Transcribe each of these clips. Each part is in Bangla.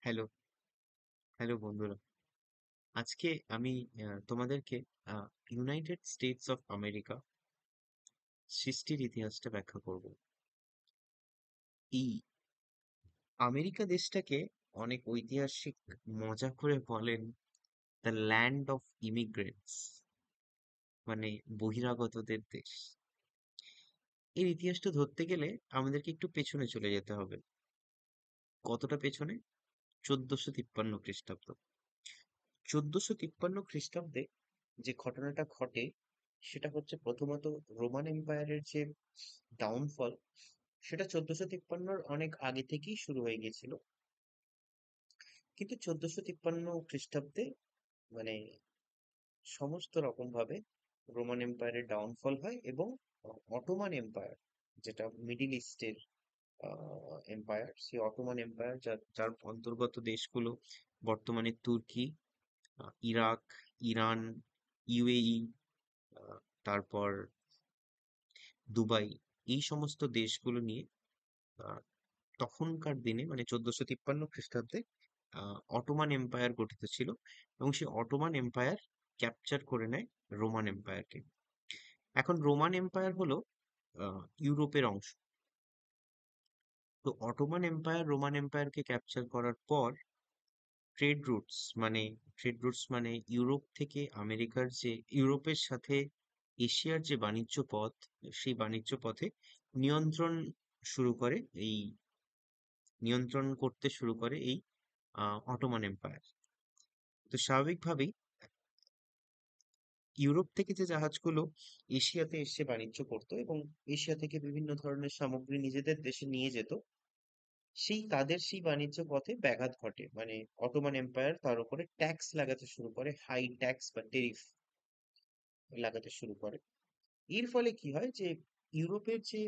হ্যালো, হ্যালো বন্ধুরা। আজকে আমি তোমাদেরকে ইউনাইটেড স্টেটস অফ আমেরিকা সৃষ্টির ইতিহাসটা ব্যাখ্যা করব। এই আমেরিকা দেশটাকে অনেক ঐতিহাসিক মজা করে বলেন দ্য ল্যান্ড অফ ইমিগ্রেন্টস, মানে বহিরাগতদের দেশ। এর ইতিহাসটা ধরতে গেলে আমাদেরকে একটু পেছনে চলে যেতে হবে। কতটা পেছনে? 1453 খ্রিস্টাব্দ। 1453 খ্রিস্টাব্দে যে ঘটনাটা ঘটে সেটা হচ্ছে প্রথমত রোমান এম্পায়ারের যে ডাউনফল, সেটা 1453-র অনেক আগে থেকেই শুরু হয়ে গিয়েছিল। কিন্তু 1453 খ্রিস্টাব্দে মানে সমস্ত রকম ভাবে রোমান এম্পায়ারের ডাউনফল হয় এবং অটোমান এম্পায়ার, যেটা মিডিল ইস্টের এম্পায়ার, সেই অটোমান এম্পায়ার যার যার অন্তর্গত দেশগুলো বর্তমানে তুর্কি, ইরাক, ইরান, ইউএই, তারপর দুবাই, এই সমস্ত দেশগুলো নিয়ে আহ, তখনকার দিনে মানে 1453 খ্রিস্টাব্দে অটোমান এম্পায়ার গঠিত ছিল এবং সেই অটোমান এম্পায়ার ক্যাপচার করে নেয় রোমান এম্পায়ারকে। এখন রোমান এম্পায়ার হলো ইউরোপের অংশ। তো অটোমান এম্পায়ার রোমান এম্পায়ারকে ক্যাপচার করার পর ট্রেড রুটস মানে ইউরোপ থেকে আমেরিকার যে ইউরোপের সাথে এশিয়ার যে বাণিজ্য পথ, সেই বাণিজ্য পথে নিয়ন্ত্রণ শুরু করে এই নিয়ন্ত্রণ করতে শুরু করে এই অটোমান এম্পায়ার। তো স্বাভাবিকভাবেই ইউরোপ থেকে যে জাহাজগুলো এশিয়াতে এসে বাণিজ্য করতো এবং এশিয়া থেকে বিভিন্ন ধরনের সামগ্রী নিজেদের দেশে নিয়ে যেত, সেই বাণিজ্য পথে ব্যাঘাত ঘটে। মানে অটোমান এম্পায়ার তার উপরে ট্যাক্স লাগাতে শুরু করে, হাই ট্যাক্স বা টেরিফ লাগাতে শুরু করে। এর ফলে কি হয় যে ইউরোপের যে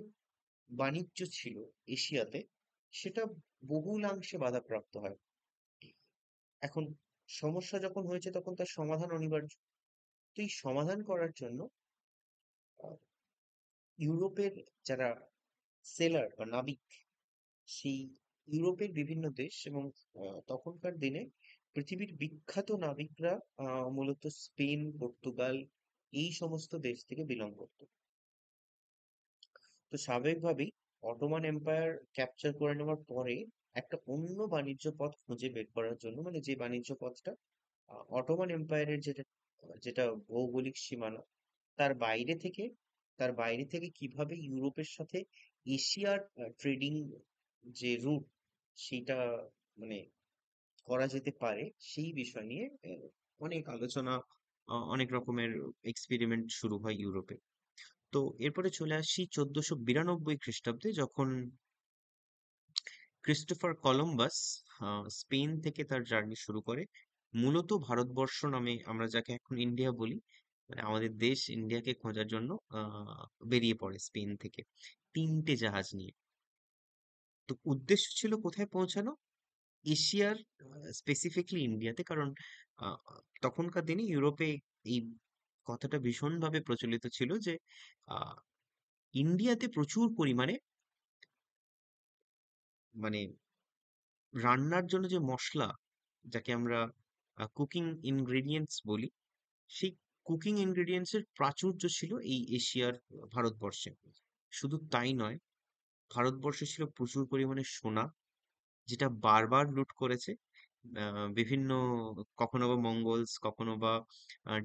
বাণিজ্য ছিল এশিয়াতে, সেটা বহুলাংশে বাধাপ্রাপ্ত হয়। এখন সমস্যা যখন হয়েছে তখন তার সমাধান অনিবার্য। তো এই সমাধান করার জন্য আহ, ইউরোপের যারা সেলার বা নাবিক, সেই ইউরোপের বিভিন্ন দেশ এবং তখনকার দিনে পৃথিবীর বিখ্যাত নাবিকরা মূলত স্পেন, পর্তুগাল, এই সমস্ত দেশ থেকে বিলং করতো। তো স্বাভাবিকভাবেই অটোমান এম্পায়ার ক্যাপচার করে নেওয়ার পরে একটা অন্য বাণিজ্য পথ খুঁজে বের করার জন্য, মানে যে বাণিজ্য পথটা অটোমান এম্পায়ারের যেটা যেটা ভৌগোলিক সীমানা, তার বাইরে থেকে তার বাইরে থেকে কিভাবে ইউরোপের সাথে এশিয়ার ট্রেডিং যে রুট, সেটা মানে করা যেতে পারে, সেই বিষয় নিয়ে অনেক আলোচনা, অনেক রকমের এক্সপেরিমেন্ট শুরু হয় ইউরোপে। তো এরপরে চলে আসি 1492 খ্রিস্টাব্দে, যখন ক্রিস্টোফার কলম্বাস স্পেন থেকে তার জার্নি শুরু করে মূলত ভারতবর্ষ নামে আমরা যাকে এখন ইন্ডিয়া বলি, মানে আমাদের দেশ ইন্ডিয়াকে খোঁজার জন্য বেরিয়ে পড়ে স্পেন থেকে 3টে জাহাজ নিয়ে। তো উদ্দেশ্য ছিল কোথায় পৌঁছানো? এশিয়ার, স্পেসিফিকলি ইন্ডিয়াতে। কারণ আহ, তখনকার দিনে ইউরোপে এই কথাটা ভীষণভাবে প্রচলিত ছিল যে আহ, ইন্ডিয়াতে প্রচুর পরিমাণে মানে রান্নার জন্য যে মশলা, যাকে আমরা কুকিং ইনগ্রেডিয়েন্টস বলি, সেই কুকিং ইনগ্রেডিয়েন্টস এর প্রাচুর্য ছিল এই এশিয়ার ভারতবর্ষে। শুধু তাই নয়, ভারতবর্ষে ছিল প্রচুর পরিমাণে সোনা, যেটা বারবার লুট করেছে বিভিন্ন, কখনো বা মঙ্গলস, কখনো বা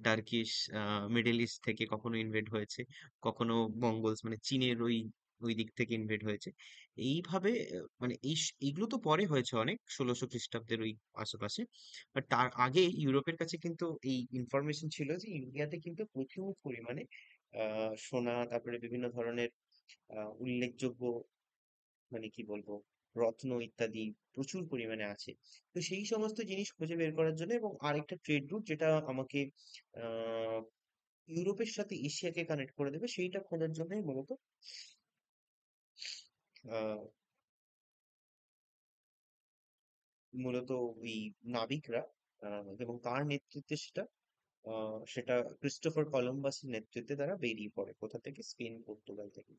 টার্কিশ, মিডল ইস্ট থেকে কখনো ইনভেড হয়েছে, কখনো মঙ্গলস মানে চীনের ওই ওই দিক থেকে ইনভেড হয়েছে। এইভাবে মানে এইগুলো তো পরে হয়েছে অনেক, 1600 খ্রিস্টাব্দের ওই আশেপাশে। বাট তার আগে ইউরোপের কাছে কিন্তু এই ইনফরমেশন ছিল যে ইন্ডিয়াতে কিন্তু প্রচুর পরিমাণে সোনা, তারপরে বিভিন্ন ধরনের উল্লেখযোগ্য, মানে কি বলবো, রত্ন ইত্যাদি প্রচুর পরিমাণে আছে। তো সেই সমস্ত জিনিস খুঁজে বের করার জন্য এবং আরেকটা ট্রেড রুট যেটা আমাকে আহ ইউরোপের সাথে এশিয়াকে কানেক্ট করে দেবে, সেইটা খোঁজার জন্যই মূলত আহ মূলত ওই নাবিকরা এবং তার নেতৃত্বে সেটা ক্রিস্টোফার কলম্বাসের নেতৃত্বে তারা বেরিয়ে পড়ে। কোথা থেকে? স্পেন, পর্তুগাল থেকে।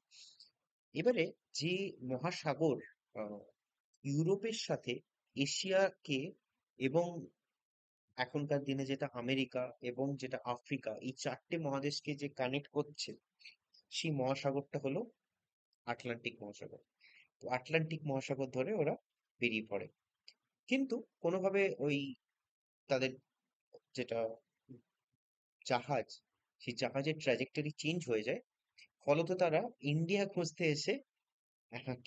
এবারে যে মহাসাগর আহ, ইউরোপের সাথে এশিয়াকে এবং এখনকার দিনে যেটা আমেরিকা এবং যেটা আফ্রিকা, এই চারটে মহাদেশকে যে কানেক্ট করছে, সেই মহাসাগরটা হলো আটলান্টিক মহাসাগর। তো আটলান্টিক মহাসাগর ধরে ওরা বেরিয়ে পড়ে, কিন্তু কোনোভাবে ওই তাদের যেটা জাহাজ, সেই জাহাজের ট্র্যাজেক্টরি চেঞ্জ হয়ে যায়। ফলত তারা ইন্ডিয়া খুঁজতে এসে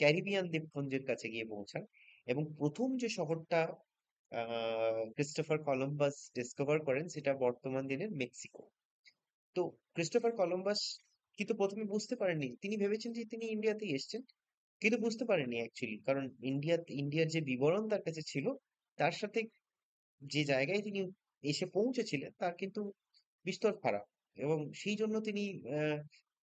ক্যারিবিয়ান দ্বীপপুঞ্জের কাছে গিয়ে পৌঁছান, এবং প্রথম যে শহরটা ক্রিস্টোফার কলম্বাস ডিসকভার করেন সেটা বর্তমান দিনের মেক্সিকো। তো ক্রিস্টোফার কলম্বাস কিন্তু প্রথমে বুঝতে পারেননি, তিনি ভেবেছেন যে তিনি ইন্ডিয়াতেই এসেছেন, কিন্তু বুঝতে পারেননি অ্যাকচুয়ালি, কারণ ইন্ডিয়ার যে বিবরণ তার কাছে ছিল, তার সাথে যে জায়গায় তিনি এসে পৌঁছেছিলেন তার কিন্তু বিস্তর ফারাক, এবং সেই জন্য তিনি আহ,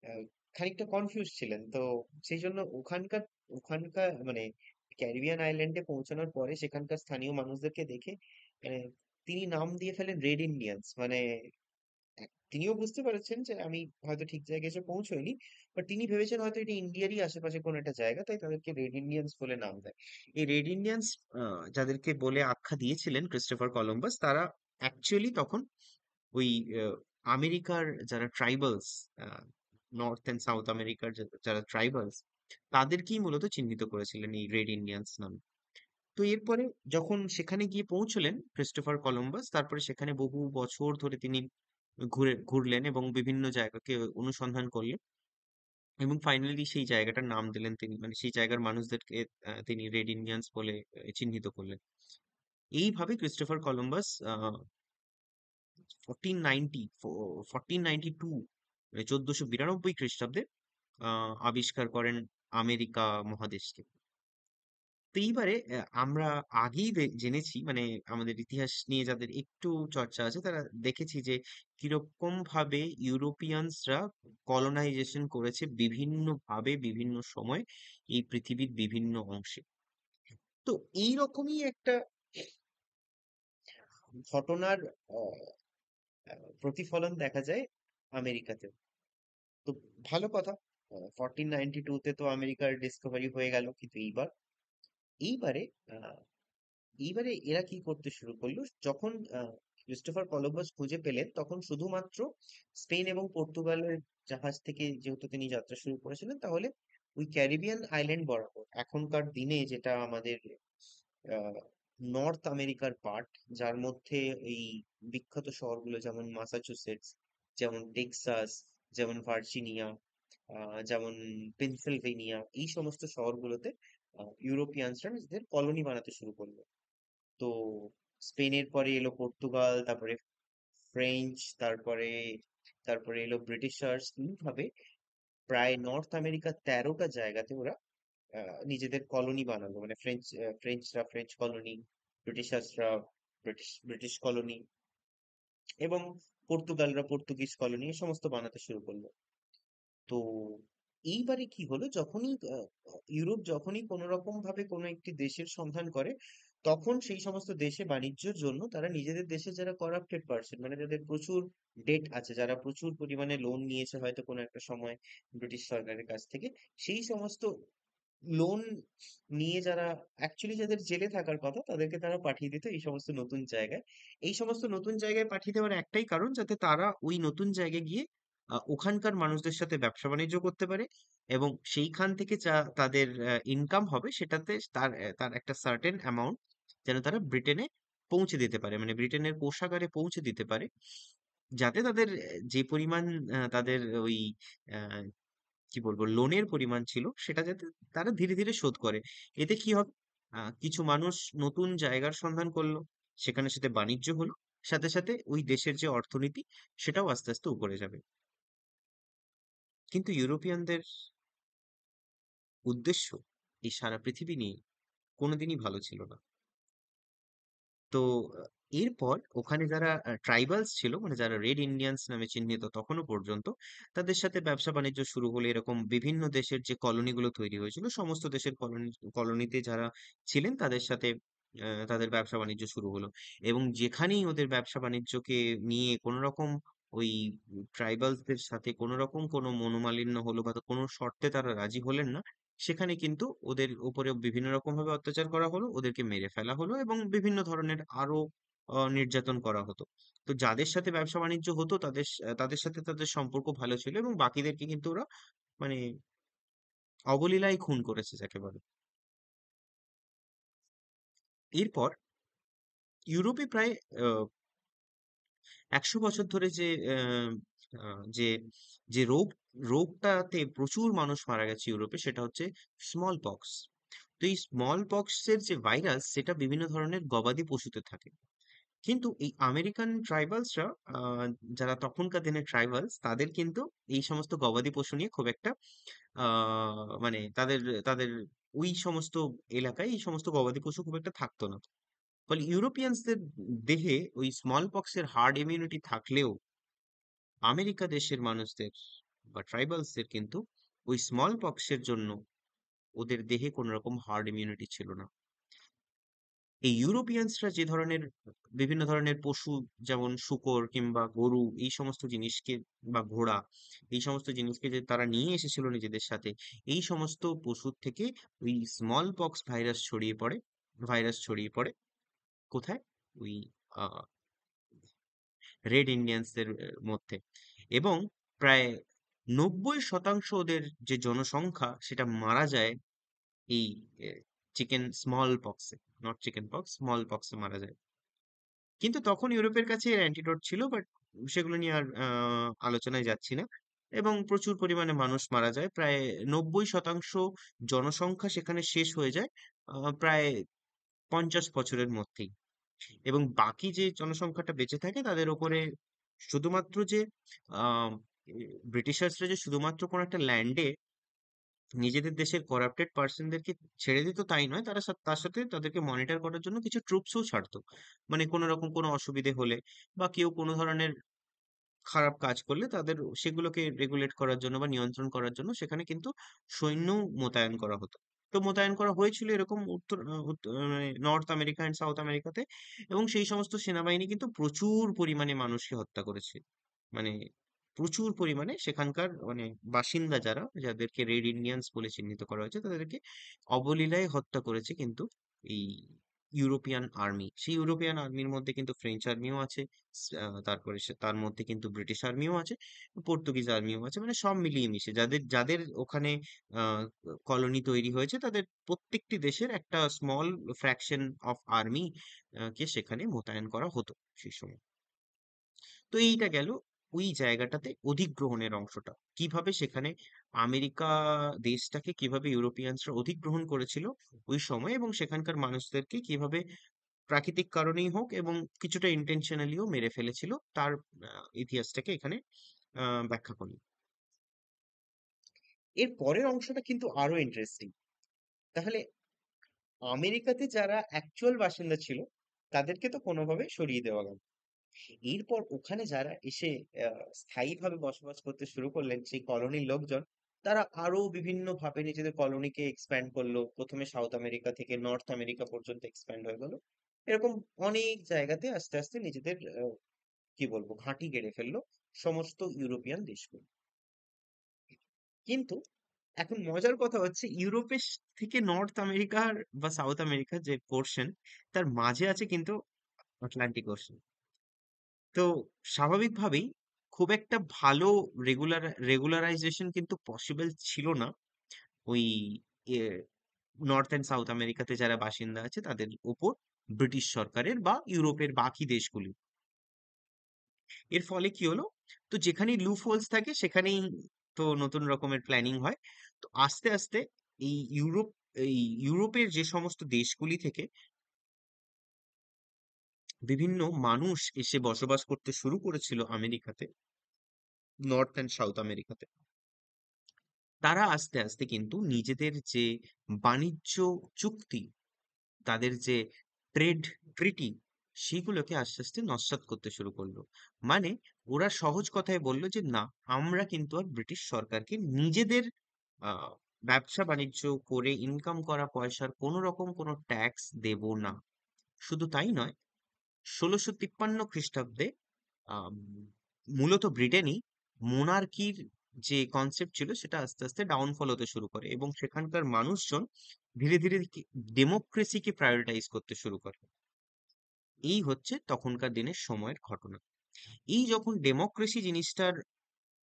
আহ, খানিকটা কনফিউজ ছিলেন। তো সেই জন্য ওখানকার ওখানকার মানে ক্যারিবিয়ান আইল্যান্ডে পৌঁছানোর পরে সেখানকার স্থানীয় মানুষদেরকে দেখে মানে তিনি নাম দিয়ে ফেলেন রেড ইন্ডিয়ান্স। মানে তিনিও বুঝতে পেরেছেন যে আমি হয়তো ঠিক জায়গায় এসে পৌঁছইনি, বাট তিনি ভেবেছেন হয়তো এটা ইন্ডিয়ারই আশেপাশে কোনো একটা জায়গা, তাই তাদেরকে রেড ইন্ডিয়ান্স বলে নাম দেয়। এই রেড ইন্ডিয়ান্স যাদেরকে বলে আখ্যা দিয়েছিলেন ক্রিস্টোফার কলম্বাস, তারা অ্যাকচুয়ালি তখন ওই আহ, আমেরিকার যারা ট্রাইবালস, নর্থ অ্যান্ড সাউথ আমেরিকার যারা ট্রাইবালস, তাদেরকেই মূলত চিহ্নিত করেছিলেন এই রেড ইন্ডিয়ান্স নামে। তো এরপরে যখন সেখানে গিয়ে পৌঁছলেন ক্রিস্টোফার কলম্বাস, তারপরে সেখানে বহু বছর ধরে তিনি ঘুরলেন এবং বিভিন্ন জায়গাকে অনুসন্ধান করলেন, এবং ফাইনালি সেই জায়গাটার নাম দিলেন তিনি, মানে সেই জায়গার মানুষদেরকে তিনি রেড ইন্ডিয়ান্স বলে চিহ্নিত করলেন। এইভাবে ক্রিস্টোফার কলম্বাস 1492 মানে 1492 খ্রিস্টাব্দে আবিষ্কার করেন আমেরিকা মহাদেশকে। তো এইবারে আমরা আগেই জেনেছি, মানে আমাদের ইতিহাস নিয়ে যাদের একটু চর্চা আছে তারা দেখেছি যে কিরকম ভাবে ইউরোপিয়ানসরা কলোনাইজেশন করেছে বিভিন্ন ভাবে বিভিন্ন সময় এই পৃথিবীর বিভিন্ন অংশে। তো এইরকমই একটা ঘটনার আহ, প্রতিফলন দেখা যায় আমেরিকাতে। তো ভালো কথা, 1492-তে তো আমেরিকার ডিসকভারি হয়ে গেল, কিন্তু এইবারে আহ, এইবারে এরা কি করতে শুরু করলো, যখন ক্রিস্টোফার কলম্বাস খুঁজে পেলেন তখন শুধুমাত্র স্পেন এবং পর্তুগালের জাহাজ থেকে যেহেতু তিনি যাত্রা শুরু করেছিলেন, তাহলে ওই ক্যারিবিয়ান আইল্যান্ড বরাবর এখনকার দিনে যেটা আমাদের নর্থ আমেরিকার পার্ট, যার মধ্যে এই বিখ্যাত শহরগুলো যেমন মাসাচুসেটস, যেমন টেক্সাস, যেমন ভার্জিনিয়া, যেমন পেনসিলভেনিয়া, এই সমস্ত শহরগুলোতে ইউরোপিয়ানসরা নিজেদের কলোনি বানাতে শুরু করলো। তো স্পেনের পরে এলো পর্তুগাল, তারপরে ফ্রেঞ্চ, তারপরে তারপরে এলো ব্রিটিশার্স। এইভাবে প্রায় নর্থ আমেরিকার 13টা জায়গাতে ওরা নিজেদের কলোনি বানালো, মানে ফ্রেঞ্চরা ফ্রেঞ্চ কলোনি, ব্রিটিশার্সরা ব্রিটিশ কলোনি, এবং পর্তুগালরা পর্তুগিজ কলোনি, এই সমস্ত বানাতে শুরু করলো। তো এইবারে কি হলো, যখনই ইউরোপ যখনই কোনো রকম ভাবে কোনো একটি দেশের সন্ধান করে, তখন সেই সমস্ত দেশে বাণিজ্যের জন্য তারা নিজেদের দেশে যারা করাপ্টেড পার্সন, মানে যাদের প্রচুর ডেট আছে, যারা প্রচুর পরিমাণে লোন নিয়েছে হয়তো কোনো একটা সময় ব্রিটিশ সরকারের কাছ থেকে, সেই সমস্ত লোন নিয়ে যারা অ্যাকচুয়ালি যাদের জেলে থাকার কথা, তাদেরকে তারা পাঠিয়ে দিত এই সমস্ত নতুন জায়গায়। এই সমস্ত নতুন জায়গায় পাঠিয়ে দেওয়ার একটাই কারণ, যাতে তারা ওই নতুন জায়গায় গিয়ে ওখানকার মানুষদের সাথে ব্যবসা বাণিজ্য করতে পারে, এবং সেইখান থেকে যা তাদের ইনকাম হবে সেটাতে তার একটা সার্টেন অ্যামাউন্ট যেন তারা ব্রিটেনে পৌঁছে দিতে পারে, মানে ব্রিটেনের কোষাগারে পৌঁছে দিতে পারে, যাতে তাদের যে পরিমাণ তাদের ওই আহ, কি বলবো লোনের পরিমাণ ছিল সেটা যাতে তারা ধীরে ধীরে শোধ করে। এতে কি হবে, কিছু মানুষ নতুন জায়গার সন্ধান করলো, সেখানে সাথে বাণিজ্য হলো, সাথে সাথে ওই দেশের যে অর্থনীতি সেটাও আস্তে আস্তে উপরে যাবে। কিন্তু ইউরোপিয়ানদের উদ্দেশ্য এই সারা পৃথিবী নিয়ে কোনোদিনই ভালো ছিল না। তো এরপর ওখানে যারা ট্রাইবালস ছিল, মানে যারা রেড ইন্ডিয়ান্স নামে চিহ্নিত তখনো পর্যন্ত, তাদের সাথে ব্যবসা বাণিজ্য শুরু হলো। এরকম বিভিন্ন দেশের যে কলোনিগুলো তৈরি হয়েছিল, সমস্ত দেশের কলোনিতে যারা ছিলেন তাদের সাথে তাদের ব্যবসা বাণিজ্য শুরু হলো, এবং যেখানেই ওদের ব্যবসা বাণিজ্যকে নিয়ে কোনো রকম ওই ট্রাইবালসদের সাথে কোনো রকম কোনো মনোমালিন্য হলো বা কোনো শর্তে তারা রাজি হলেন না, সেখানে কিন্তু ওদের উপরে বিভিন্ন রকম ভাবে অত্যাচার করা হলো, ওদেরকে মেরে ফেলা হলো এবং বিভিন্ন ধরনের আরো নির্যাতন করা হতো। তো যাদের সাথে ব্যবসা বাণিজ্য হতো তাদের সাথে তাদের সম্পর্ক ভালো ছিল এবং বাকিদেরকে কিন্তু ওরা মানে অবলীলায় খুন করেছে যাকে বলে। এরপর ইউরোপে প্রায় 100 বছর ধরে আহ, যে যে রোগটাতে প্রচুর মানুষ মারা গেছে ইউরোপে, সেটা হচ্ছে স্মল পক্স। তো এই স্মল পক্সের যে ভাইরাস, সেটা বিভিন্ন ধরনের গবাদি পশুতে থাকে। কিন্তু এই আমেরিকান ট্রাইবালসরা, যারা তখনকার দিনের ট্রাইবালস, তাদের কিন্তু এই সমস্ত গবাদি পশু নিয়ে খুব একটা মানে তাদের তাদের ওই সমস্ত এলাকায় এই সমস্ত গবাদি পশু খুব একটা থাকতো না। ফলে ইউরোপিয়ানসদের দেহে ওই স্মল পক্সের হার্ড ইমিউনিটি থাকলেও আমেরিকা দেশের মানুষদের বা ট্রাইবালসদের কিন্তু ওই স্মল পক্সের জন্য ওদের দেহে কোনো রকম হার্ড ইমিউনিটি ছিল না। এই ইউরোপিয়ানসরা যে ধরনের বিভিন্ন ধরনের পশু, যেমন শূকর কিংবা গরু, এই সমস্ত জিনিসকে বা ঘোড়া, এই সমস্ত জিনিসকে যে তারা নিয়ে এসেছিল নিজেদের সাথে, এই সমস্ত পশুর থেকে ওই স্মল পক্স ভাইরাস ছড়িয়ে পড়ে কোথায়? ওই রেড ইন্ডিয়ানসদের মধ্যে। এবং প্রায় 90% ওদের যে জনসংখ্যা সেটা মারা যায় এই চিকেন স্মল পক্সে, নট চিকেন পক্স, স্মল পক্সে মারা যায়। কিন্তু তখন ইউরোপের কাছে এর অ্যান্টিডোট ছিল, বাট সেগুলো নিয়ে আর আলোচনায় যাচ্ছি না। এবং প্রচুর পরিমাণে মানুষ মারা যায়, প্রায় 90% জনসংখ্যা সেখানে শেষ হয়ে যায় প্রায় 50 বছরের মধ্যেই। এবং বাকি যে জনসংখ্যাটা বেঁচে থাকে তাদের উপরে শুধুমাত্র যে আহ ব্রিটিশার্সরা যে শুধুমাত্র কোনো একটা ল্যান্ডে নিজেদের দেশের করাপ্টেড পার্সনদেরকে ছেড়ে দিত তাই নয়, তার সাথে তাদেরকে মনিটর করার জন্য কিছু ট্রুপসও ছাড়তো। মানে কোনো রকম কোনো অসুবিধে হলে বা কেউ কোনো ধরনের খারাপ কাজ করলে তাদের সেগুলোকে রেগুলেট করার জন্য বা নিয়ন্ত্রণ করার জন্য সেখানে কিন্তু সৈন্য মোতায়েন করা হতো। তো মোতায়েন করা হয়েছিল এরকম মানে নর্থ আমেরিকা এন্ড সাউথ আমেরিকাতে। এবং সেই সমস্ত সেনাবাহিনী কিন্তু প্রচুর পরিমাণে মানুষকে হত্যা করেছে। মানে প্রচুর পরিমাণে সেখানকার মানে বাসিন্দা যারা, যাদেরকে রেড ইন্ডিয়ানস বলে চিহ্নিত করা হয়েছে, তাদেরকে অবলীলায় হত্যা করেছে কিন্তু এই ইউরোপিয়ান আর্মি। সেই ইউরোপিয়ান আর্মির মধ্যে কিন্তু ফ্রেঞ্চ আর্মিও আছে, তারপরে তার মধ্যে কিন্তু ব্রিটিশ আর্মিও আছে, পর্তুগিজ আর্মিও আছে, মানে সব মিলিয়ে মিশে যাদের যাদের ওখানে কলোনি তৈরি হয়েছে, তাদের প্রত্যেকটি দেশের একটা স্মল ফ্র্যাকশন অফ আর্মি কে সেখানে মোতায়েন করা হতো সেই সময়। তো এইটা গেল ওই জায়গাটাতে অধিগ্রহণের অংশটা, কিভাবে সেখানে আমেরিকা দেশটাকে কিভাবে ইউরোপিয়ানসরা অধিগ্রহণ করেছিল ওই সময়, এবং সেখানকার মানুষদেরকে কিভাবে প্রাকৃতিক কারণেই হোক এবং কিছুটা ইন্টেনশনালিও মেরে ফেলেছিল, তার ইতিহাসটাকে এখানে ব্যাখ্যা করি। এর পরের অংশটা কিন্তু আরো ইন্টারেস্টিং। তাহলে আমেরিকাতে যারা অ্যাকচুয়াল বাসিন্দা ছিল তাদেরকে তো কোনোভাবে সরিয়ে দেওয়া গেল। এরপর ওখানে যারা এসে স্থায়ীভাবে বসবাস করতে শুরু করলেন, সেই কলোনির লোকজন, তারা আরো বিভিন্ন ভাবে নিজেদের কলোনিকে এক্সপ্যান্ড করলো। প্রথমে সাউথ আমেরিকা থেকে নর্থ আমেরিকা পর্যন্ত এক্সপ্যান্ড হয়ে গেল। এরকম অনেক জায়গাতে আস্তে আস্তে নিজেদের কি বলবো ঘাঁটি গেড়ে ফেললো সমস্ত ইউরোপিয়ান দেশগুলো। কিন্তু এখন মজার কথা হচ্ছে, ইউরোপের থেকে নর্থ আমেরিকার বা সাউথ আমেরিকার যে পোর্শন, তার মাঝে আছে কিন্তু আটলান্টিক ওশান। তো স্বাভাবিকভাবেই খুব একটা ভালো রেগুলারাইজেশন কিন্তু পসিবল ছিল না ওই নর্থ অ্যান্ড সাউথ আমেরিকাতে যারা বাসিন্দা আছে তাদের উপর ব্রিটিশ সরকারের বা ইউরোপের বাকি দেশগুলি। এর ফলে কি হলো, তো যেখানেই লুপ হোলস থাকে সেখানেই তো নতুন রকমের প্ল্যানিং হয়। তো আস্তে আস্তে এই ইউরোপ এই ইউরোপের যে সমস্ত দেশগুলি থেকে বিভিন্ন মানুষ এসে বসবাস করতে শুরু করেছিল আমেরিকাতে, নর্থ অ্যান্ড সাউথ আমেরিকাতে, তারা আস্তে আস্তে কিন্তু নিজেদের যে বাণিজ্য চুক্তি, তাদের যে ট্রেড ট্রিটি, সেগুলোকে আস্তে আস্তে নস্যাৎ করতে শুরু করলো। মানে ওরা সহজ কথায় বললো যে না, আমরা কিন্তু আর ব্রিটিশ সরকারকে নিজেদের আহ ব্যবসা বাণিজ্য করে ইনকাম করা পয়সার কোনো রকম কোনো ট্যাক্স দেব না। শুধু তাই নয়, 1653 খ্রিস্টাব্দে আম, মূলত ব্রিটেনই মোনার্কির যে কনসেপ্ট ছিল সেটা আস্তে আস্তে ডাউনফল হতে শুরু করে এবং সেখানকার মানুষজন ধীরে ধীরে ডেমোক্রেসিকে প্রায়োরিটাইজ করতে শুরু করে। এই হচ্ছে তখনকার দিনের সময়ের ঘটনা। এই যখন ডেমোক্রেসি জিনিসটার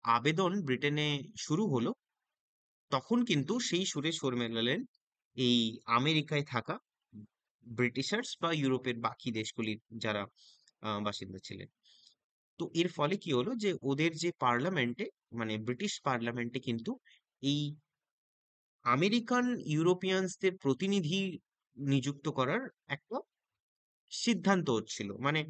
আবেদন ব্রিটেনে শুরু হলো, তখন কিন্তু সেই সুরে সুর মেলালেন এই আমেরিকায় থাকা ব্রিটিশার্স বা ইউরোপের বাকি দেশগুলির যারা বাসিন্দা ছিলেন। তো এর ফলে কি হলো যে ওদের যে পার্লামেন্টে, মানে ব্রিটিশ পার্লামেন্টে কিন্তু এই আমেরিকান ইউরোপিয়ানসদের প্রতিনিধি নিযুক্ত করার একটা সিদ্ধান্ত হচ্ছিল। মানে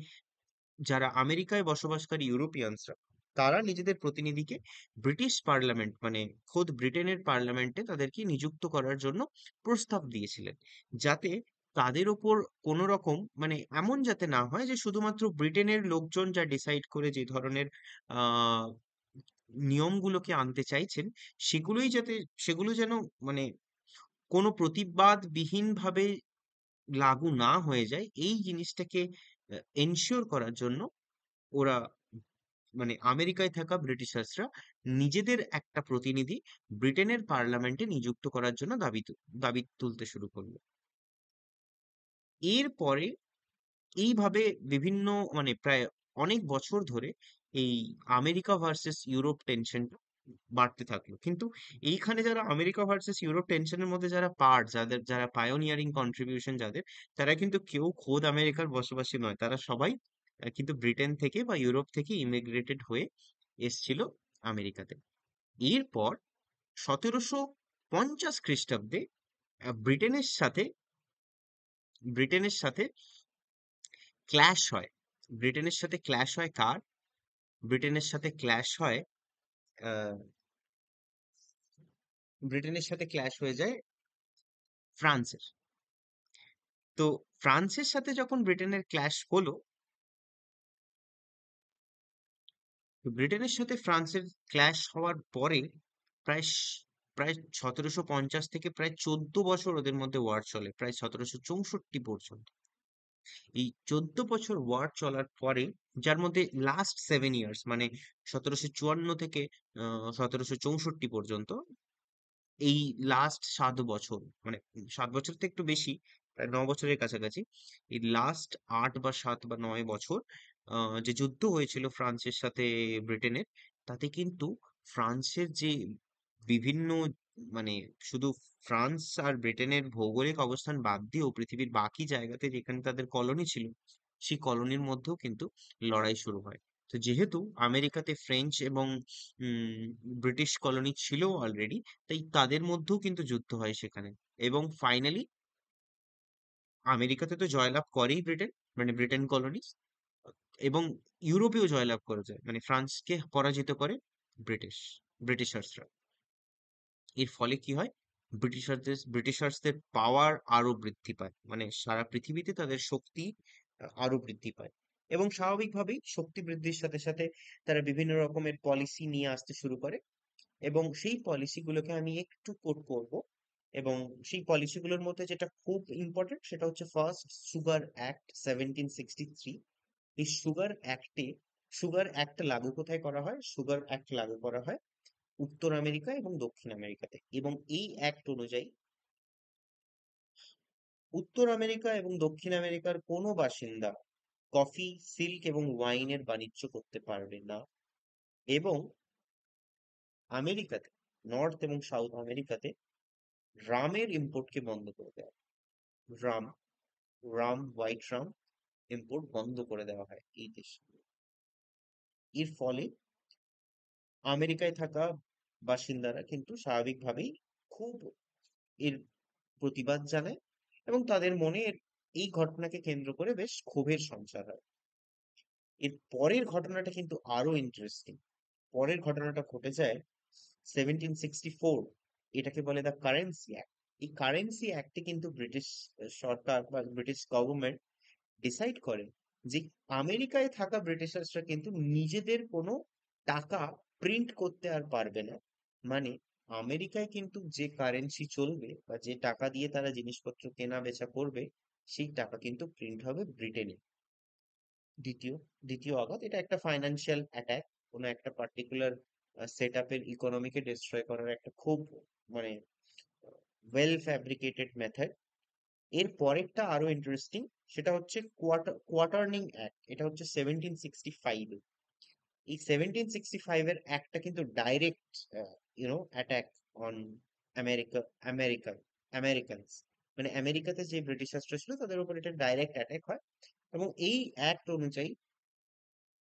যারা আমেরিকায় বসবাসকারী ইউরোপিয়ানসরা, তারা নিজেদের প্রতিনিধিকে ব্রিটিশ পার্লামেন্ট, মানে খোদ ব্রিটেনের পার্লামেন্টে তাদেরকে নিযুক্ত করার জন্য প্রস্তাব দিয়েছিলেন, যাতে তাদের ওপর কোনো রকম, মানে এমন যাতে না হয় যে শুধুমাত্র ব্রিটেনের লোকজন যা ডিসাইড করে যে ধরনের আহ নিয়মগুলোকে আনতে চাইছেন, সেগুলোই যাতে, সেগুলো যেন মানে কোনো প্রতিবাদবিহীন ভাবে লাগু না হয়ে যায়, এই জিনিসটাকে এনশিওর করার জন্য ওরা, মানে আমেরিকায় থাকা ব্রিটিশার্সরা নিজেদের একটা প্রতিনিধি ব্রিটেনের পার্লামেন্টে নিযুক্ত করার জন্য দাবি তুলতে শুরু করলো। এরপরে এইভাবে বিভিন্ন, মানে প্রায় অনেক বছর ধরে এই আমেরিকা ভার্সেস ইউরোপ টেনশনটা বাড়তে থাকলো। কিন্তু এইখানে যারা আমেরিকা ভার্সেস ইউরোপ টেনশনের মধ্যে যারা পার্ট, যাদের যারা পায়োনিয়ারিং কন্ট্রিবিউশন যাদের, তারা কিন্তু কেউ খোদ আমেরিকার বসবাসী নয়, তারা সবাই কিন্তু ব্রিটেন থেকে বা ইউরোপ থেকে ইমিগ্রেটেড হয়ে এসছিল আমেরিকাতে। এরপর 1750 খ্রিস্টাব্দে ব্রিটেনের সাথে ব্রিটেনের সাথে ক্ল্যাশ হয়। ব্রিটেনের সাথে ক্ল্যাশ হয় কার? ব্রিটেনের সাথে ক্ল্যাশ হয়, আহ, ব্রিটেনের সাথে ক্ল্যাশ হয়ে যায় ফ্রান্সের। তো ফ্রান্সের সাথে যখন ব্রিটেনের ক্ল্যাশ হলো, তো ব্রিটেনের সাথে ফ্রান্সের ক্ল্যাশ হওয়ার পরে প্রায় 1750 থেকে প্রায় 14 বছর ওদের মধ্যে ওয়ার চলে, প্রায় 1764 পর্যন্ত। এই 14 বছর ওয়ার চলার পরে, যার মধ্যে লাস্ট 7 ইয়ার্স, মানে 1754 থেকে 1764 পর্যন্ত, এই লাস্ট 7 বছর, মানে 7 বছর তো একটু বেশি, প্রায় 9 বছরের কাছাকাছি, এই লাস্ট 8 বা 7 বা 9 বছর যে যুদ্ধ হয়েছিল ফ্রান্সের সাথে ব্রিটেনের, তাতে কিন্তু ফ্রান্সের যে বিভিন্ন, মানে শুধু ফ্রান্স আর ব্রিটেনের ভৌগোলিক অবস্থান বাদ দিয়েও পৃথিবীর বাকি জায়গাতে যেখানে তাদের কলোনি ছিল, সেই কলোনির মধ্যেও কিন্তু লড়াই শুরু হয়। তো যেহেতু আমেরিকাতে ফ্রেঞ্চ এবং উম ব্রিটিশ কলোনি ছিল অলরেডি, তাই তাদের মধ্যেও কিন্তু যুদ্ধ হয় সেখানে। এবং ফাইনালি আমেরিকাতে তো জয়লাভ করেই ব্রিটেন, মানে ব্রিটেন কলোনিজ, এবং ইউরোপেও জয়লাভ করে যায়, মানে ফ্রান্সকে পরাজিত করে ব্রিটিশ ব্রিটিশার্সরা। এর ফলে কি হয়? ব্রিটিশার্সদের পাওয়ার আরো বৃদ্ধি পায়, মানে সারা পৃথিবীতে তাদের শক্তি আরো বৃদ্ধি পায়। এবং স্বাভাবিকভাবেই শক্তি বৃদ্ধির সাথে সাথে তারা বিভিন্ন রকমের পলিসি নিয়ে আসতে শুরু করে, এবং সেই পলিসিগুলোকে আমি একটু কোট করব। এবং সেই পলিসিগুলোর মধ্যে যেটা খুব ইম্পর্টেন্ট সেটা হচ্ছে ফার্স্ট সুগার অ্যাক্ট 1763। এই সুগার অ্যাক্ট লাগু কোথায় করা হয়? সুগার অ্যাক্ট লাগু করা হয় উত্তর আমেরিকা এবং দক্ষিণ আমেরিকাতে। এবং এই অ্যাক্ট অনুযায়ী উত্তর আমেরিকা এবং দক্ষিণ আমেরিকার কোনো বাসিন্দা কফি, সিল্ক এবং ওয়াইনের বাণিজ্য করতে পারবে না। এবং আমেরিকাতে, নর্থ এবং সাউথ আমেরিকাতে রামের ইম্পোর্টকে বন্ধ করে দেওয়া হয়। রাম রাম হোয়াইট রাম ইম্পোর্ট বন্ধ করে দেওয়া হয় এই দেশে। এর ফলে আমেরিকায় থাকা বাসিন্দারা কিন্তু স্বাভাবিকভাবেই খুব এর প্রতিবাদ জানায়, এবং তাদের মনে এই ঘটনাকে কেন্দ্র করে বেশ ক্ষোভের সঞ্চার হয়। এর পরের ঘটনাটা কিন্তু আরো ইন্টারেস্টিং। পরের ঘটনাটা ঘটে যায় 1764। এটাকে বলে দ্য কারেন্সি অ্যাক্ট। এই কারেন্সি অ্যাক্টে কিন্তু ব্রিটিশ সরকার বা ব্রিটিশ গভর্নমেন্ট ডিসাইড করে যে আমেরিকায় থাকা ব্রিটিশার্সরা কিন্তু নিজেদের কোনো টাকা প্রিন্ট করতে আর পারবে না। মানে আমেরিকায় কিন্তু যে কারেন্সি চলবে বা যে টাকা দিয়ে তারা জিনিসপত্র কেনা বেচা করবে, সেই টাকা কিন্তু প্রিন্ট হবে ব্রিটেনে। দ্বিতীয় দ্বিতীয় আঘাত, এটা একটা ফাইন্যান্সিয়াল অ্যাটাক কোনো একটা পার্টিকুলার সেট আপের ইকোনমিকে ডিস্ট্রয় করার একটা খুব মানে ওয়েল ফ্যাব্রিকেটেড মেথড। এর পরেরটা আরো ইন্টারেস্টিং, সেটা হচ্ছে কোয়াটার্নিং অ্যাক্ট। এটা হচ্ছে 1765। এই 1765 এর অ্যাক্টটা কিন্তু direct attack on America, America Americans, মানে আমেরিকাতে যে ব্রিটিশ রাষ্ট্র ছিল তাদের উপর এটা ডাইরেক্ট অ্যাটাক হয়। এবং এই অ্যাক্ট অনুযায়ী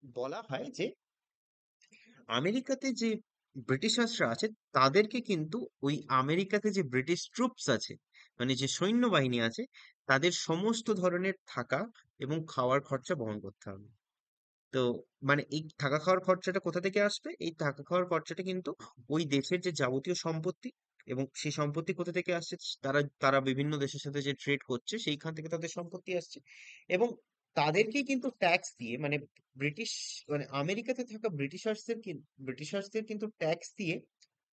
বলা হয় যে আমেরিকাতে যে ব্রিটিশার্সরা আছে তাদেরকে কিন্তু ওই আমেরিকাতে যে ব্রিটিশ ট্রুপস আছে, মানে যে সৈন্যবাহিনী আছে, তাদের সমস্ত ধরনের থাকা এবং খাওয়ার খরচা বহন করতে হবে। তো মানে এই থাকা খাওয়ার খরচাটা কোথা থেকে আসবে? এই থাকা খাওয়ার খরচাটা কিন্তু ওই দেশের যে যাবতীয় সম্পত্তি, এবং সেই সম্পত্তি কোথা থেকে আসছে? তারা তারা বিভিন্ন দেশের সাথে যে ট্রেড করছে সেইখান থেকে তাদের সম্পত্তি আসছে। এবং তাদেরকেই কিন্তু ট্যাক্স দিয়ে, মানে ব্রিটিশ, মানে আমেরিকাতে থাকা ব্রিটিশার্সদের কিন্তু ট্যাক্স দিয়ে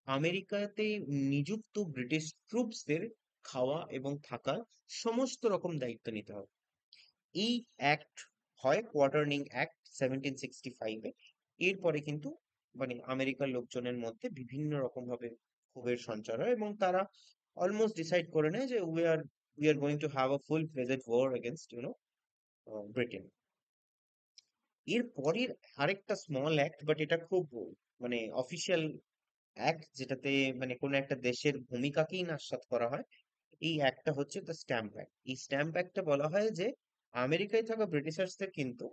আমেরিকাতে নিযুক্ত ব্রিটিশ ট্রুপসদের খাওয়া এবং থাকার সমস্ত রকম দায়িত্ব নিতে হবে। এই অ্যাক্ট হয় কোয়ার্টারনিং অ্যাক্ট 1765-এ। এরপরে কিন্তু মানে আমেরিকার লোকজনের মধ্যে বিভিন্ন রকম ভাবে ক্ষোভের সঞ্চার হয় এবং তারা অলমোস্ট ডিসাইড করে নেয় যে we are going to have a full fledged war against Britain. এর পরের আরেকটা স্মল অ্যাক্ট, বাট এটা খুব মানে অফিসিয়াল অ্যাক্ট, যেটাতে মানে কোনো একটা দেশের ভূমিকাকেই নস্যাৎ করা হয়। এই অ্যাক্টটা হচ্ছে দ্য স্ট্যাম্প অ্যাক্ট। এই স্ট্যাম্প অ্যাক্টটা বলা হয় যে আমেরিকায় থাকা ব্রিটিশার্সদের কিন্তু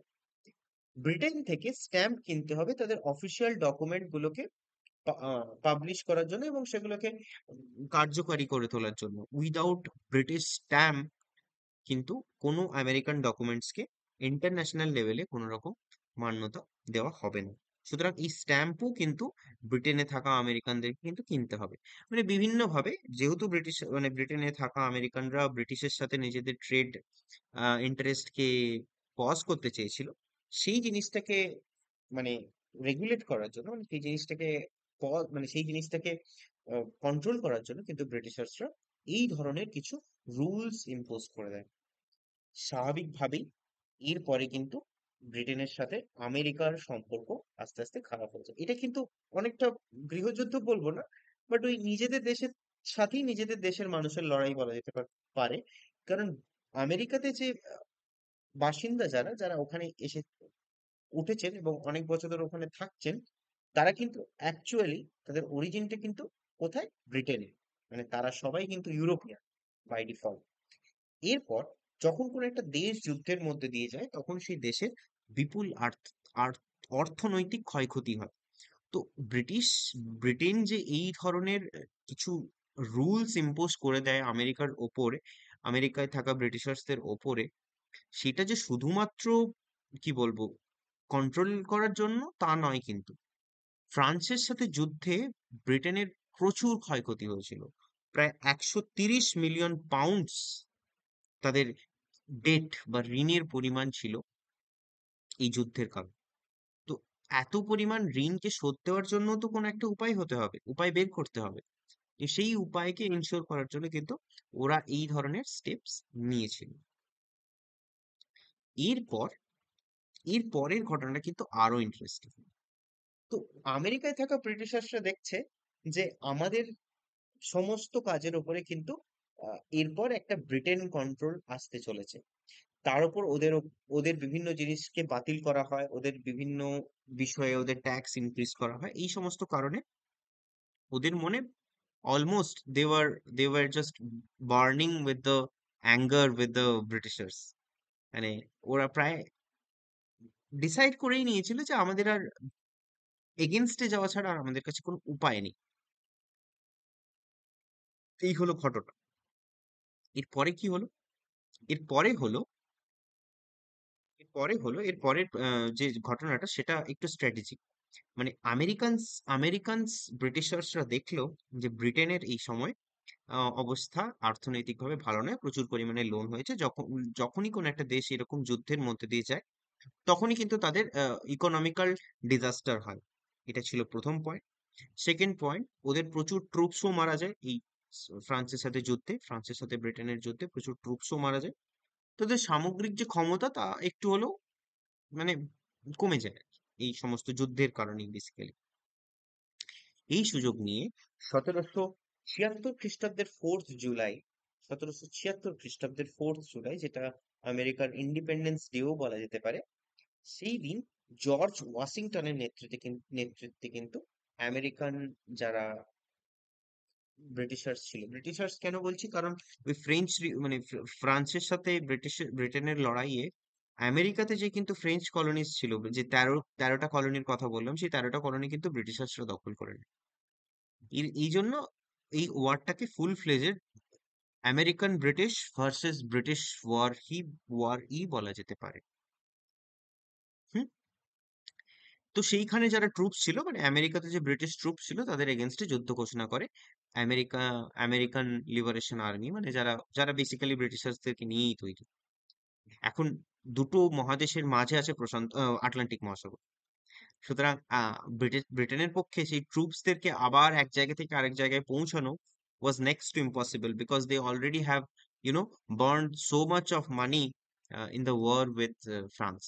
ব্রিটেন থেকে স্ট্যাম্প কিনতে হবে তাদের অফিসিয়াল ডকুমেন্ট গুলোকে পাবলিশ করার জন্য এবং সেগুলোকে কার্যকারী করে তোলার জন্য। উইদাউট ব্রিটিশ স্ট্যাম্প কিন্তু কোনো আমেরিকান ডকুমেন্টসকে ইন্টারন্যাশনাল লেভেলে কোনো রকম মান্যতা দেওয়া হবে না। সুতরাং এই স্ট্যাম্পও কিন্তু ব্রিটেনে থাকা আমেরিকানদেরকে কিন্তু কিনতে হবে। মানে বিভিন্ন ভাবে, যেহেতু ব্রিটেনে থাকা আমেরিকানরা ব্রিটিশের সাথে নিজেদের ট্রেড ইন্টারেস্টকে পজ করতে চেয়েছিল, সেই জিনিসটাকে মানে রেগুলেট করার জন্য, মানে সেই জিনিসটাকে সেই জিনিসটাকে কন্ট্রোল করার জন্য কিন্তু ব্রিটিশার্সরা এই ধরনের কিছু রুলস ইম্পোজ করে দেয়। স্বাভাবিকভাবেই এরপরে কিন্তু ব্রিটেনের সাথে আমেরিকার সম্পর্ক আস্তে আস্তে খারাপ হয়ে যায়। এটা কিন্তু অনেকটা গৃহযুদ্ধ বলবো না, বাট ওই নিজেদের দেশের সাথেই নিজেদের দেশের মানুষের লড়াই বলা যেতে পারে। কারণ আমেরিকাতে যে বাসিন্দা, যারা যারা ওখানে এসে উঠেছেন এবং অনেক বছর ধরে ওখানে থাকছেন, তারা কিন্তু অ্যাকচুয়ালি তাদের অরিজিনটা কিন্তু কোথায়? ব্রিটেনে। মানে তারা সবাই কিন্তু ইউরোপিয়ান বাই ডিফল্ট। এরপর যখন কোনো একটা দেশ যুদ্ধের মধ্যে দিয়ে যায় তখন সেই দেশের বিপুল অর্থনৈতিক ক্ষয়ক্ষতি হয়। তো ব্রিটিশ ব্রিটেন যে এই ধরনের কিছু রুলস ইম্পোজ করে দেয় আমেরিকার ওপরে, আমেরিকায় থাকা ব্রিটিশার্সদের ওপরে, সেটা যে শুধুমাত্র কি বলবো কন্ট্রোল করার জন্য তা নয় কিন্তু। ফ্রান্সের সাথে যুদ্ধে ব্রিটেনের প্রচুর ক্ষয়ক্ষতি হয়েছিল। প্রায় 130 মিলিয়ন পাউন্ডস তাদের ডেট বা ঋণের পরিমাণ ছিল এই যুদ্ধের কারণে। তো এত পরিমাণ ঋণকে শোধ দেওয়ার জন্য তো কোনো একটা উপায় হতে হবে, উপায় বের করতে হবে। তো সেই উপায়কে ইনশিওর করার জন্য কিন্তু ওরা এই ধরনের স্টেপস নিয়েছিল। এরপর এর পরের ঘটনাটা কিন্তু আরো ইন্টারেস্টিং। তো আমেরিকায় থাকা ব্রিটিশার্সরা দেখছে যে আমাদের সমস্ত কাজের উপরে কিন্তু এরপর একটা ব্রিটেন কন্ট্রোল আসতে চলেছে। তার উপর ওদের বিভিন্ন জিনিসকে বাতিল করা হয়, ওদের বিভিন্ন বিষয়ে ওদের ট্যাক্স ইনক্রিজ করা হয়। এই সমস্ত কারণে ওদের মনে almost they were just burning with the anger with the Britishers. মানে ওরা প্রায় ডিসাইড করেই নিয়েছিল যে আমাদের আর এগেনস্টে যাওয়া ছাড়া আর আমাদের কাছে কোনো উপায় নেই। এই হলো ঘটনা। এরপরে কি হলো? এরপরে হলো এরপরের যে ঘটনাটা সেটা একটু স্ট্র্যাটেজিক। মানে আমেরিকানস ব্রিটিশার্সরা দেখলো যে ব্রিটেনের এই সময় অবস্থা অর্থনৈতিকভাবে ভালো নয়, প্রচুর পরিমাণে লোন হয়েছে। যখনই কোনো একটা দেশ এরকম যুদ্ধের মধ্যে দিয়ে যায় তখনই কিন্তু তাদের ইকোনমিক্যাল ডিজাস্টার হয়। এটা ছিল প্রথম পয়েন্ট। সেকেন্ড পয়েন্ট, ওদের প্রচুর ট্রুপসও মারা যায় এই ফ্রান্সের সাথে ব্রিটেনের যুদ্ধে প্রচুর ট্রুপসও মারা যায়। তাদের সামগ্রিক যে ক্ষমতা তা একটু হলেও মানে কমে যায় আর কি, এই সমস্ত যুদ্ধের কারণেই বেসিক্যালি। এই সুযোগ নিয়ে 1776 খ্রিস্টাব্দের 4th জুলাই, 1776 খ্রিস্টাব্দের 4th জুলাই, যেটা আমেরিকার ইন্ডিপেন্ডেন্স ডেও বলা যেতে পারে, সেই দিন জর্জ ওয়াশিংটনের নেতৃত্বে কিন্তু আমেরিকান যারা ব্রিটিশার্স ছিল, ব্রিটিশার্স কেন বলছি, কারণ ওই মানে ফ্রান্সের সাথে ব্রিটেনের লড়াইয়ে আমেরিকাতে যে কিন্তু ফ্রেঞ্চ কলোনিজ ছিল, যে তেরোটা কলোনির কথা বললাম, সেই 13টা কলোনি কিন্তু ব্রিটিশার্সরা দখল করে নেয়। এই জন্য এই ওয়ারটাকে full fledged American British versus British war ই বলা যেতে পারে। হুম। তো সেইখানে যারা ট্রুপস ছিল, মানে আমেরিকাতে যে ব্রিটিশ ট্রুপস ছিল, তাদের এগেনস্টে যুদ্ধ ঘোষণা করে আমেরিকা আমেরিকান লিবারেশন আর্মি, মানে যারা যারা বেসিক্যালি ব্রিটিশার্সদেরকে নিয়েই তৈরি। এখন দুটো মহাদেশের মাঝে আছে আটলান্টিক মহাসাগর। সুতরাং ব্রিটেনের পক্ষে সেই ট্রুপসদেরকে আবার এক জায়গা থেকে আরেক জায়গায় পৌঁছানো was next to impossible, because they already have, you know, burned so much of money in the war with France.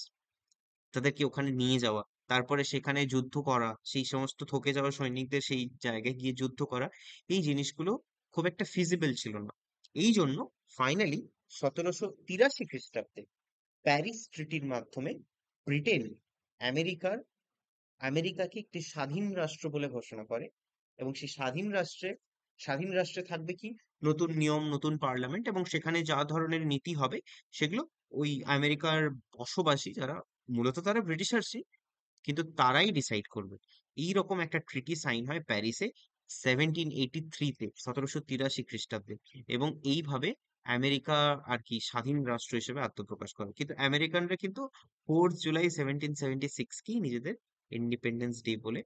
তাদেরকে ওখানে নিয়ে যাওয়া, তারপরে সেখানে যুদ্ধ করা, সেই সমস্ত থকে যাওয়া সৈনিকদের সেই জায়গায় গিয়ে যুদ্ধ করা, এই জিনিসগুলো খুব একটা ফিজিবল ছিল না। এই জন্য ফাইনালি 1783 খ্রিস্টাব্দে প্যারিস ট্রিটির মাধ্যমে ব্রিটেন আমেরিকার আমেরিকাকে একটি স্বাধীন রাষ্ট্র বলে ঘোষণা করে। এবং সেই স্বাধীন রাষ্ট্রে থাকবে কি, নতুন নিয়ম, নতুন পার্লামেন্ট, এবং সেখানে যা ধরনের নীতি হবে সেগুলো ওই আমেরিকার বসবাসী যারা, মূলত তারা ব্রিটিশার্সই, কিন্তু তারাই ডিসাইড করবে। এইরকম একটা ট্রিটি সাইন হয় প্যারিসে 1783-তে, 1783 খ্রিস্টাব্দে। এবং এইভাবে আমেরিকা আর কি স্বাধীন রাষ্ট্র হিসেবে আত্মপ্রকাশ করে। কিন্তু আমেরিকানরা কিন্তু 4th জুলাই 1776কেই নিজেদের ইন্ডিপেন্ডেন্স ডে বলে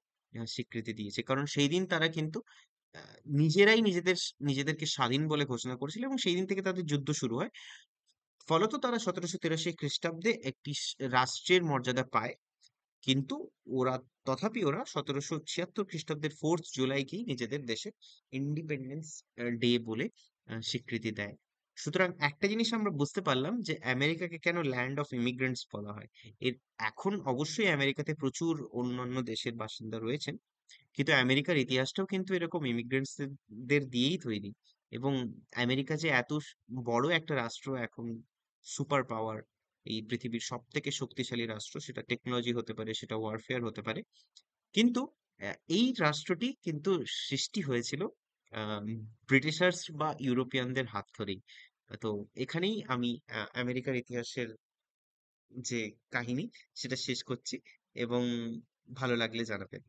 স্বীকৃতি দিয়েছে, কারণ সেই দিন তারা কিন্তু নিজেরাই নিজেদেরকে স্বাধীন বলে ঘোষণা করেছিল, এবং সেই দিন থেকে তাদের যুদ্ধ শুরু হয়। ফলত তারা 1783 খ্রিস্টাব্দে একটি রাষ্ট্রের মর্যাদা পায়। কিন্তু ওরা ওরা 1776 খ্রিস্টাব্দের 4th জুলাইকেই নিজেদের দেশে ইন্ডিপেন্ডেন্স ডে বলে স্বীকৃতি দেয়। সুতরাং একটা জিনিস আমরা বুঝতে পারলাম যে আমেরিকাকে কেন ল্যান্ড অফ ইমিগ্রেন্টস বলা হয়। এর এখন অবশ্যই আমেরিকাতে প্রচুর অন্যান্য দেশের বাসিন্দা রয়েছেন, কিন্তু আমেরিকার ইতিহাসটাও কিন্তু এরকম ইমিগ্রেন্টস দের দিয়েই তৈরি। এবং আমেরিকা যে এত বড় একটা রাষ্ট্র, এখন সুপার পাওয়ার, এই পৃথিবীর সব থেকে শক্তিশালী রাষ্ট্র, সেটা টেকনোলজি হতে পারে, সেটা ওয়ারফেয়ার হতে পারে, কিন্তু এই রাষ্ট্রটি কিন্তু সৃষ্টি হয়েছিল আহ ব্রিটিশার্স বা ইউরোপিয়ানদের হাত ধরেই। তো এখানেই আমি আমেরিকার ইতিহাসের যে কাহিনী, সেটা শেষ করছি, এবং ভালো লাগলে জানাবেন।